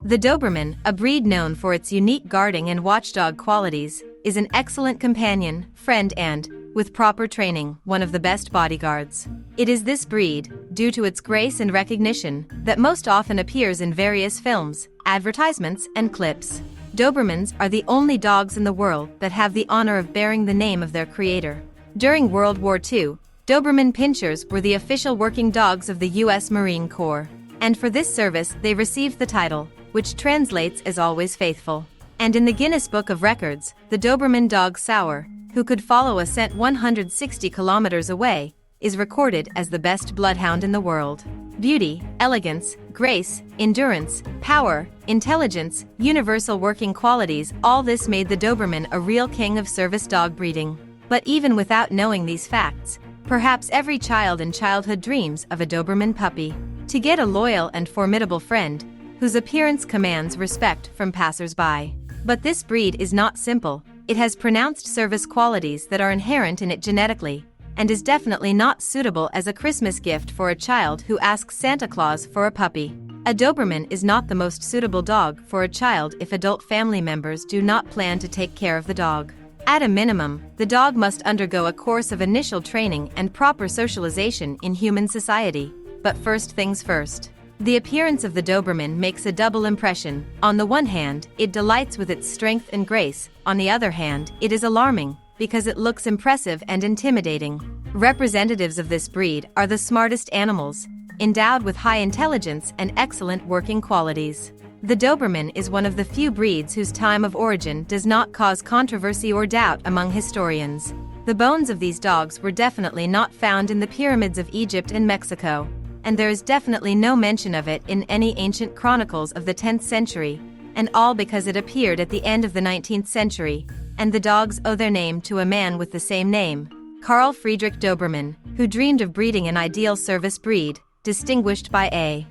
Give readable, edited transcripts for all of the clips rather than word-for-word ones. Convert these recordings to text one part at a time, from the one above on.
The Doberman, a breed known for its unique guarding and watchdog qualities, is an excellent companion, friend and, with proper training, one of the best bodyguards. It is this breed, due to its grace and recognition, that most often appears in various films, advertisements, and clips. Dobermans are the only dogs in the world that have the honor of bearing the name of their creator. During World War II, Doberman Pinschers were the official working dogs of the U.S. Marine Corps. And for this service they received the title, which translates as always faithful. And in the Guinness Book of Records, the Doberman dog Sour, who could follow a scent 160 kilometers away, is recorded as the best bloodhound in the world. Beauty, elegance, grace, endurance, power, intelligence, universal working qualities, all this made the Doberman a real king of service dog breeding. But even without knowing these facts, perhaps every child in childhood dreams of a Doberman puppy. To get a loyal and formidable friend, whose appearance commands respect from passers-by. But this breed is not simple, it has pronounced service qualities that are inherent in it genetically, and is definitely not suitable as a Christmas gift for a child who asks Santa Claus for a puppy. A Doberman is not the most suitable dog for a child if adult family members do not plan to take care of the dog. At a minimum, the dog must undergo a course of initial training and proper socialization in human society. But first things first. The appearance of the Doberman makes a double impression. On the one hand, it delights with its strength and grace. On the other hand, it is alarming, because it looks impressive and intimidating. Representatives of this breed are the smartest animals, endowed with high intelligence and excellent working qualities. The Doberman is one of the few breeds whose time of origin does not cause controversy or doubt among historians. The bones of these dogs were definitely not found in the pyramids of Egypt and Mexico, and there is definitely no mention of it in any ancient chronicles of the 10th century, and all because it appeared at the end of the 19th century, and the dogs owe their name to a man with the same name, Carl Friedrich Doberman, who dreamed of breeding an ideal service breed, distinguished by a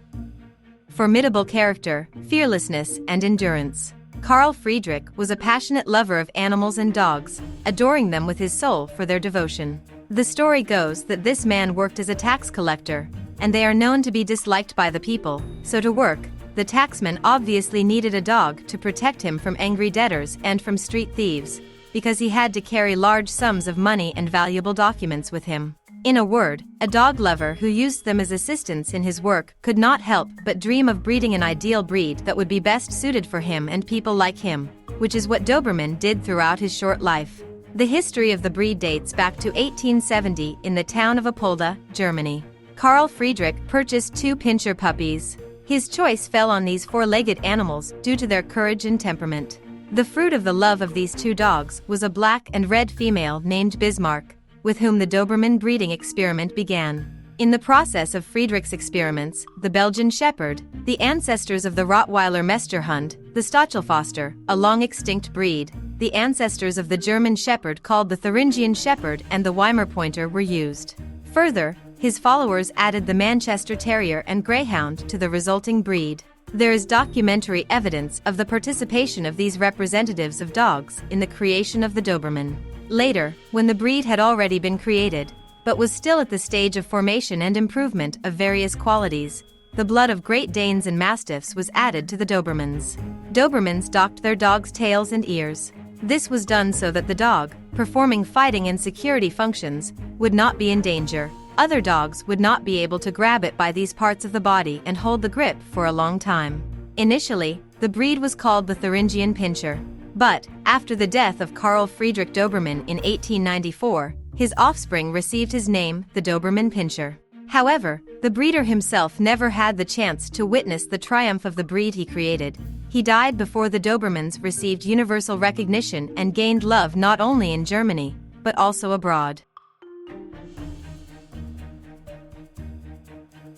formidable character, fearlessness, and endurance. Carl Friedrich was a passionate lover of animals and dogs, adoring them with his soul for their devotion. The story goes that this man worked as a tax collector, and they are known to be disliked by the people, so to work, the taxman obviously needed a dog to protect him from angry debtors and from street thieves, because he had to carry large sums of money and valuable documents with him. In a word, a dog lover who used them as assistants in his work could not help but dream of breeding an ideal breed that would be best suited for him and people like him, which is what Doberman did throughout his short life. The history of the breed dates back to 1870 in the town of Apolda, Germany. Carl Friedrich purchased 2 Pinscher puppies. His choice fell on these 4-legged animals due to their courage and temperament. The fruit of the love of these 2 dogs was a black and red female named Bismarck, with whom the Doberman breeding experiment began. In the process of Friedrich's experiments, the Belgian Shepherd, the ancestors of the Rottweiler Meisterhund, the Stachelfoster, a long-extinct breed, the ancestors of the German Shepherd called the Thuringian Shepherd, and the Weimar Pointer were used. Further, his followers added the Manchester Terrier and Greyhound to the resulting breed. There is documentary evidence of the participation of these representatives of dogs in the creation of the Doberman. Later, when the breed had already been created, but was still at the stage of formation and improvement of various qualities, the blood of Great Danes and Mastiffs was added to the Dobermans. Dobermans docked their dogs' tails and ears. This was done so that the dog, performing fighting and security functions, would not be in danger. Other dogs would not be able to grab it by these parts of the body and hold the grip for a long time. Initially, the breed was called the Thuringian Pinscher. But, after the death of Carl Friedrich Doberman in 1894, his offspring received his name, the Doberman Pinscher. However, the breeder himself never had the chance to witness the triumph of the breed he created. He died before the Dobermans received universal recognition and gained love not only in Germany, but also abroad.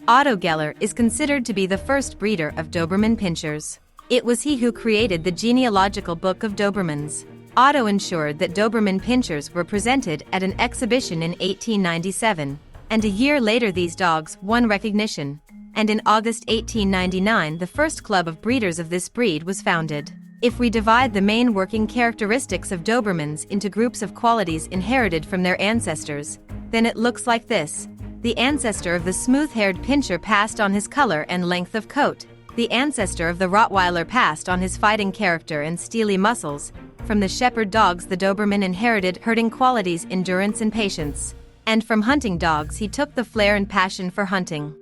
Otto Geller is considered to be the first breeder of Doberman Pinschers. It was he who created the genealogical book of Dobermans. Otto ensured that Doberman Pinschers were presented at an exhibition in 1897, and a year later these dogs won recognition, and in August 1899 the first club of breeders of this breed was founded. If we divide the main working characteristics of Dobermans into groups of qualities inherited from their ancestors, then it looks like this. The ancestor of the smooth-haired Pinscher passed on his color and length of coat, the ancestor of the Rottweiler, passed on his fighting character and steely muscles. From the shepherd dogs, the Doberman inherited herding qualities, endurance and patience. And from hunting dogs, he took the flair and passion for hunting.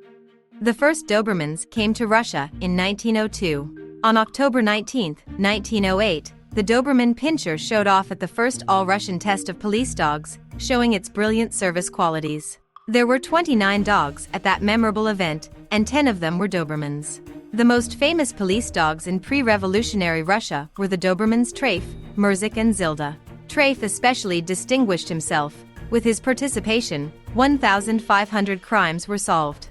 The first Dobermans came to Russia in 1902. On October 19, 1908, the Doberman Pinscher showed off at the first all-Russian test of police dogs, showing its brilliant service qualities. There were 29 dogs at that memorable event, and 10 of them were Dobermans. The most famous police dogs in pre-revolutionary Russia were the Dobermans Trafe, Murzik and Zilda. Trafe especially distinguished himself. With his participation, 1,500 crimes were solved.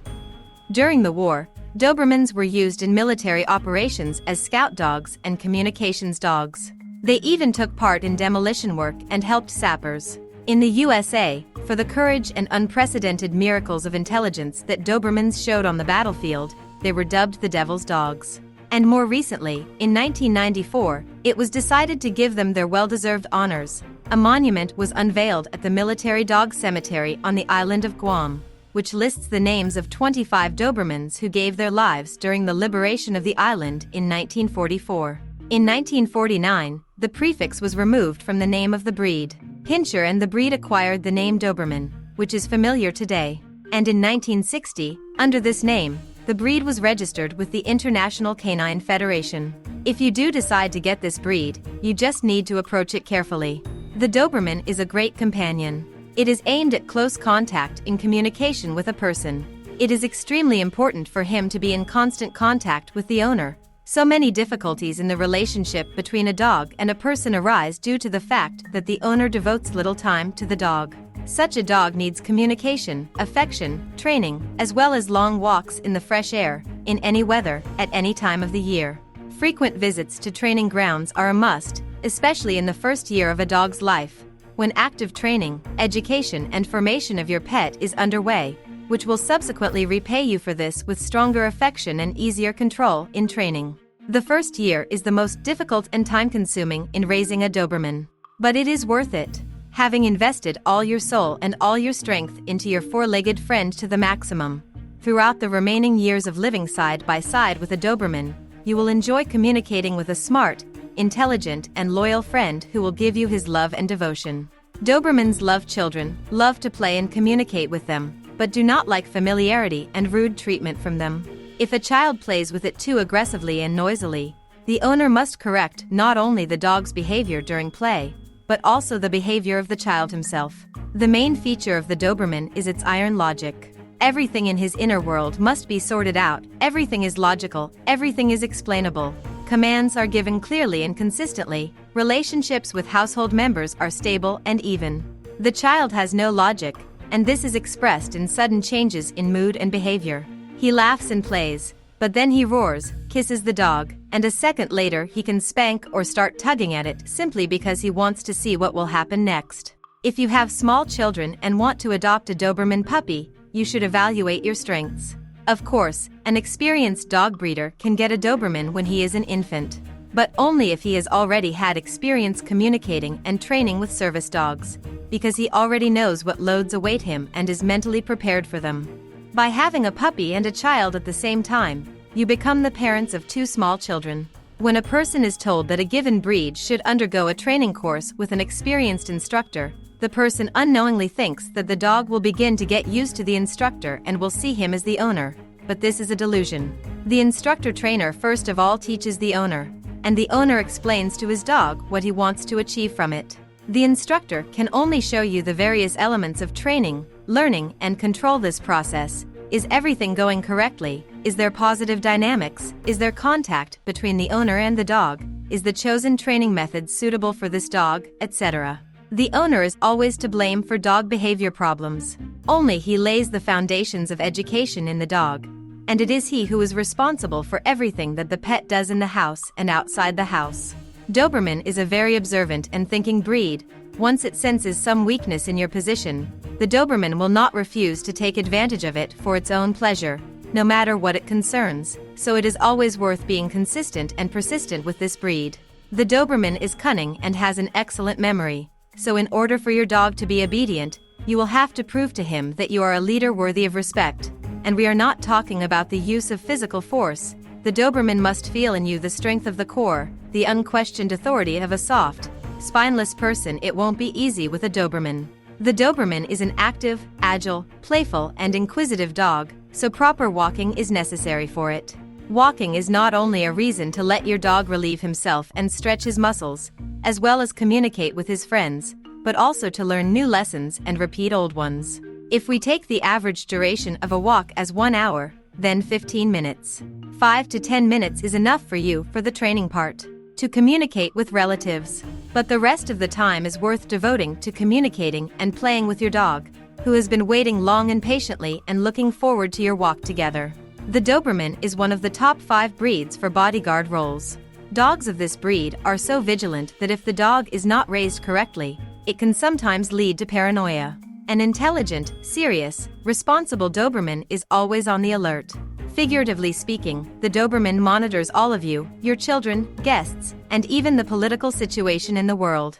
During the war, Dobermans were used in military operations as scout dogs and communications dogs. They even took part in demolition work and helped sappers. In the USA, for the courage and unprecedented miracles of intelligence that Dobermans showed on the battlefield, they were dubbed the Devil's Dogs. And more recently, in 1994, it was decided to give them their well-deserved honors. A monument was unveiled at the Military Dog Cemetery on the island of Guam, which lists the names of 25 Dobermans who gave their lives during the liberation of the island in 1944. In 1949, the prefix was removed from the name of the breed, Pinscher, and the breed acquired the name Doberman, which is familiar today. And in 1960, under this name, the breed was registered with the International Canine Federation. If you do decide to get this breed, you just need to approach it carefully. The Doberman is a great companion. It is aimed at close contact in communication with a person. It is extremely important for him to be in constant contact with the owner. So many difficulties in the relationship between a dog and a person arise due to the fact that the owner devotes little time to the dog. Such a dog needs communication, affection, training, as well as long walks in the fresh air, in any weather, at any time of the year. Frequent visits to training grounds are a must, especially in the first year of a dog's life, when active training, education and formation of your pet is underway, which will subsequently repay you for this with stronger affection and easier control in training. The first year is the most difficult and time-consuming in raising a Doberman. But it is worth it. Having invested all your soul and all your strength into your four-legged friend to the maximum, throughout the remaining years of living side by side with a Doberman, you will enjoy communicating with a smart, intelligent and loyal friend who will give you his love and devotion. Dobermans love children, love to play and communicate with them, but do not like familiarity and rude treatment from them. If a child plays with it too aggressively and noisily, the owner must correct not only the dog's behavior during play, but also the behavior of the child himself. The main feature of the Doberman is its iron logic. Everything in his inner world must be sorted out, everything is logical, everything is explainable. Commands are given clearly and consistently, relationships with household members are stable and even. The child has no logic, and this is expressed in sudden changes in mood and behavior. He laughs and plays, but then he roars, kisses the dog, and a second later he can spank or start tugging at it simply because he wants to see what will happen next. If you have small children and want to adopt a Doberman puppy, you should evaluate your strengths. Of course, an experienced dog breeder can get a Doberman when he is an infant, but only if he has already had experience communicating and training with service dogs, because he already knows what loads await him and is mentally prepared for them. By having a puppy and a child at the same time, you become the parents of two small children. When a person is told that a given breed should undergo a training course with an experienced instructor, the person unknowingly thinks that the dog will begin to get used to the instructor and will see him as the owner, but this is a delusion. The instructor trainer first of all teaches the owner, and the owner explains to his dog what he wants to achieve from it. The instructor can only show you the various elements of training, learning, and control this process. Is everything going correctly? Is there positive dynamics? Is there contact between the owner and the dog? Is the chosen training method suitable for this dog, etc.? The owner is always to blame for dog behavior problems. Only he lays the foundations of education in the dog, and it is he who is responsible for everything that the pet does in the house and outside the house. Doberman is a very observant and thinking breed. Once it senses some weakness in your position, the Doberman will not refuse to take advantage of it for its own pleasure, no matter what it concerns, so it is always worth being consistent and persistent with this breed. The Doberman is cunning and has an excellent memory, so in order for your dog to be obedient, you will have to prove to him that you are a leader worthy of respect, and we are not talking about the use of physical force. the Doberman must feel in you the strength of the core, the unquestioned authority of a soft, spineless person. It won't be easy with a Doberman. The Doberman is an active, agile, playful, and inquisitive dog, so proper walking is necessary for it. Walking is not only a reason to let your dog relieve himself and stretch his muscles, as well as communicate with his friends, but also to learn new lessons and repeat old ones. If we take the average duration of a walk as 1 hour, then 15 minutes. 5 to 10 minutes is enough for you for the training part, to communicate with relatives. But the rest of the time is worth devoting to communicating and playing with your dog, who has been waiting long and patiently and looking forward to your walk together. The Doberman is one of the top 5 breeds for bodyguard roles. Dogs of this breed are so vigilant that if the dog is not raised correctly, it can sometimes lead to paranoia. An intelligent, serious, responsible Doberman is always on the alert. Figuratively speaking, the Doberman monitors all of you, your children, guests, and even the political situation in the world.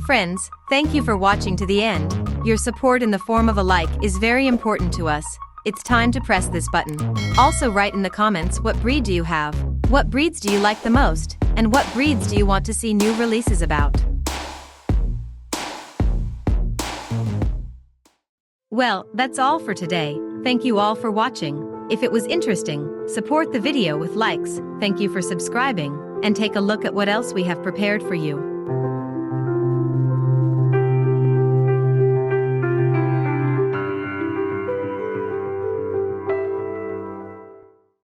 Friends, thank you for watching to the end. Your support in the form of a like is very important to us. It's time to press this button. Also write in the comments, what breed do you have? What breeds do you like the most? And what breeds do you want to see new releases about? Well, that's all for today. Thank you all for watching. If it was interesting, support the video with likes. Thank you for subscribing, and take a look at what else we have prepared for you.